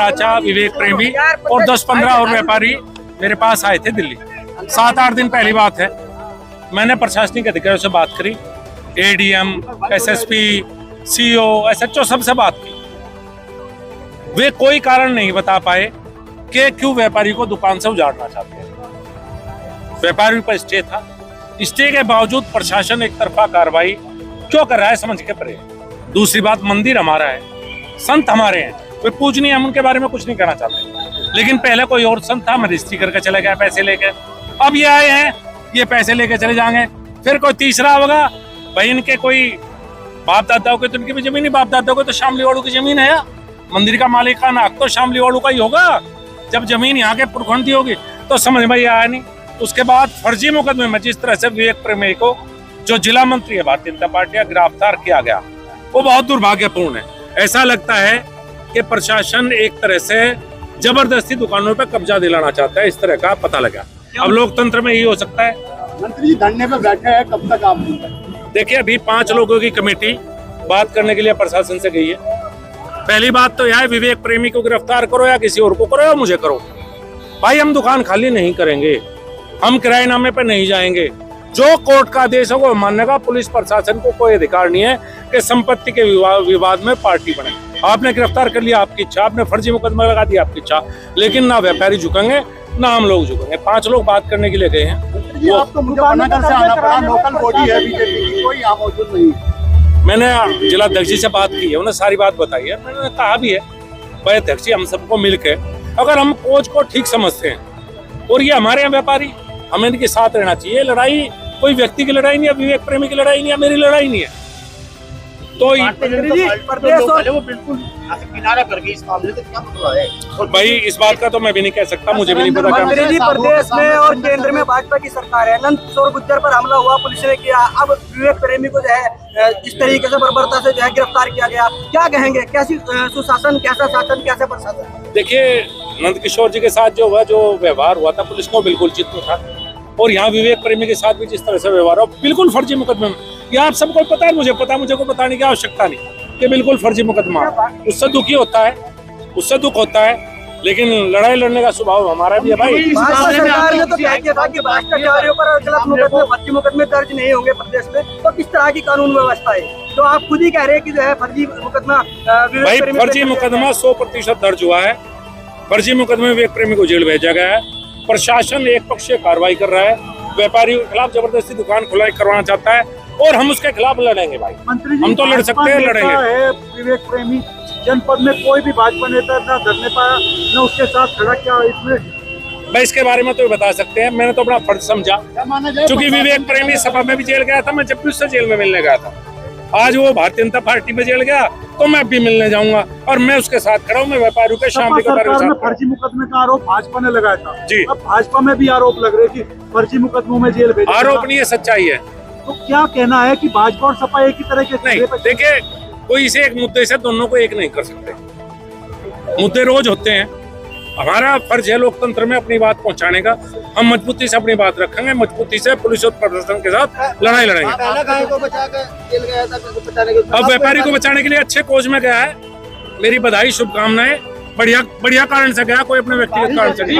राचा, विवेक प्रेमी और 10-15 और व्यापारी मेरे पास आए थे दिल्ली। 7-8 दिन पहली बात है। मैंने प्रशासनिक अधिकारियों से बात करी, एडीएम, एसएसपी, सीओ, एसएचओ सबसे बात की। वे कोई कारण नहीं बता पाए कि क्यों व्यापारी को दुकान से उजाड़ना चाहते हैं। व्यापारी पर स्टे था, स्टे के बावजूद प्रशासन एक तरफा कार्रवाई क्यों कर रहा है समझ के परे। दूसरी बात, मंदिर हमारा है, संत हमारे हैं, वे पूजनीय, हम उनके बारे में कुछ नहीं कहना चाहते। लेकिन पहले कोई और संत था, रजिस्ट्री करके चले गया पैसे लेके। अब ये आए हैं, ये पैसे लेके चले जाएंगे। फिर कोई तीसरा होगा, भाई इनके कोई बाप दादाओं के तो इनकी भी जमीन ही, बाप दादाओं के तो शामली वालों की जमीन है। मंदिर का मालिकाना हक तो शामली वालों का ही होगा। जब जमीन यहाँ के पुरखंडी होगी तो समझ में आया नहीं। उसके बाद फर्जी मुकदमे में जिस तरह से विवेक प्रेमी को, जो जिला मंत्री है भारतीय जनता पार्टी का, गिरफ्तार किया गया, वो बहुत दुर्भाग्यपूर्ण है। ऐसा लगता है कि प्रशासन एक तरह से जबरदस्ती दुकानों पर कब्जा दिलाना चाहता है, इस तरह का पता लगा। अब लोकतंत्र में यही हो सकता है। मंत्री जी धरने पे बैठे हैं, कब तक आप? देखिए, अभी 5 लोगों की कमेटी बात करने के लिए प्रशासन से गई है। पहली बात तो यह है, विवेक प्रेमी को गिरफ्तार करो या किसी और को करो या मुझे करो। भाई हम दुकान खाली नहीं करेंगे, हम किराएनामे पे नहीं जाएंगे। जो कोर्ट का आदेश होगा मानने का। पुलिस प्रशासन को कोई अधिकार नहीं है कि संपत्ति के विवाद में पार्टी बने। आपने गिरफ्तार कर लिया, आपकी इच्छा, आपने फर्जी मुकदमा लगा दिया, आपकी इच्छा, लेकिन ना व्यापारी झुकेंगे ना हम लोग झुकेंगे। 5 लोग बात करने के लिए गए हैं। आपको मुजफ्फरनगर से आना पड़ा, लोकल बॉडी है बीजेपी की, कोई यहाँ मौजूद नहीं है। मैंने जिला अध्यक्ष जी से बात की है, उन्हें सारी बात बताई है। मैंने कहा भी है, भाई अध्यक्ष जी, हम सबको मिलकर अगर हम कोच को ठीक समझते हैं और ये हमारे यहाँ व्यापारी, हमें इनके साथ रहना चाहिए। लड़ाई कोई व्यक्ति की लड़ाई नहीं है, विवेक प्रेमी की लड़ाई नहीं है, मेरी लड़ाई नहीं है। तो वो बिल्कुल किनारा कर गई इस मामले से, क्या मतलब है? भाई इस बात का तो मैं भी नहीं कह सकता, मुझे भी नहीं पता। मंत्री जी, प्रदेश में और केंद्र में भाजपा की सरकार है। अनंत किशोर गुर्जर पर हमला हुआ, पुलिस ने किया। अब विवेक प्रेमी को जो है इस तरीके से बर्बरता से जो है गिरफ्तार किया गया, क्या कहेंगे? कैसी सुशासन, कैसा शासन, कैसा प्रशासन? देखिए, नंद किशोर जी के साथ जो हुआ, जो व्यवहार हुआ था, पुलिस को बिल्कुल चित्त था। और यहाँ विवेक प्रेमी के साथ भी जिस तरह से व्यवहार हो, बिल्कुल फर्जी मुकदमे में। ये आप सबको पता है, मुझे पता, मुझे को बताने की आवश्यकता नहीं कि बिल्कुल फर्जी मुकदमा। उससे दुखी होता है, उससे दुख होता है, लेकिन लड़ाई लड़ने का स्वभाव हमारा भी है। भाई भाजपा सरकार ने तो कह दिया था कि भ्रष्टाचारियों पर गलत मुकदमे, फर्जी मुकदमे दर्ज नहीं होंगे प्रदेश में। तो किस तरह की कानून व्यवस्था है? तो आप खुद ही कह रहे हैं कि जो है फर्जी मुकदमा भाई, फर्जी मुकदमा 100% दर्ज हुआ है। फर्जी मुकदमे में विवेक प्रेमी को जेल भेजा गया है। प्रशासन एक पक्षीय कार्रवाई कर रहा है, व्यापारियों के खिलाफ जबरदस्ती दुकान खुलाई करवाना चाहता है और हम उसके खिलाफ लड़ेंगे। भाई हम तो लड़ सकते हैं, लड़ेंगे। विवेक प्रेमी जनपद में कोई भी भाजपा नेता ना धरने पाया, न उसके साथ खड़ा किया। इसमें भाई इसके बारे में तो बता सकते हैं, मैंने तो अपना फर्ज समझा। क्योंकि विवेक प्रेमी सभा में भी जेल गया था, मैं जब भी उससे जेल में मिलने गया था। आज वो भारतीय जनता पार्टी में जेल गया तो मैं भी मिलने जाऊंगा और मैं उसके साथ खड़ा हूँ। मैं व्यापारियों के शामली के बारे में फर्जी मुकदमे का आरोप भाजपा ने लगाया था जी। अब भाजपा में भी आरोप लग रहे कि फर्जी मुकदमों में जेल भेजा। आरोप नहीं है, सच्चाई है। तो क्या कहना है कि भाजपा और सपा एक ही तरह के? नहीं, देखिए, कोई इसे एक मुद्दे से दोनों को एक नहीं कर सकते। मुद्दे रोज होते हैं। हमारा फर्ज है लोकतंत्र में अपनी बात पहुंचाने का। हम मजबूती से अपनी बात रखेंगे, मजबूती से पुलिस और प्रशासन के साथ लड़ाई लड़ेंगे। अब व्यापारी को बचाने के लिए अच्छे कोच में गया है, मेरी बधाई, शुभकामनाएं। बढ़िया कारण से गया, कोई अपने व्यक्तिगत कारण से नहीं।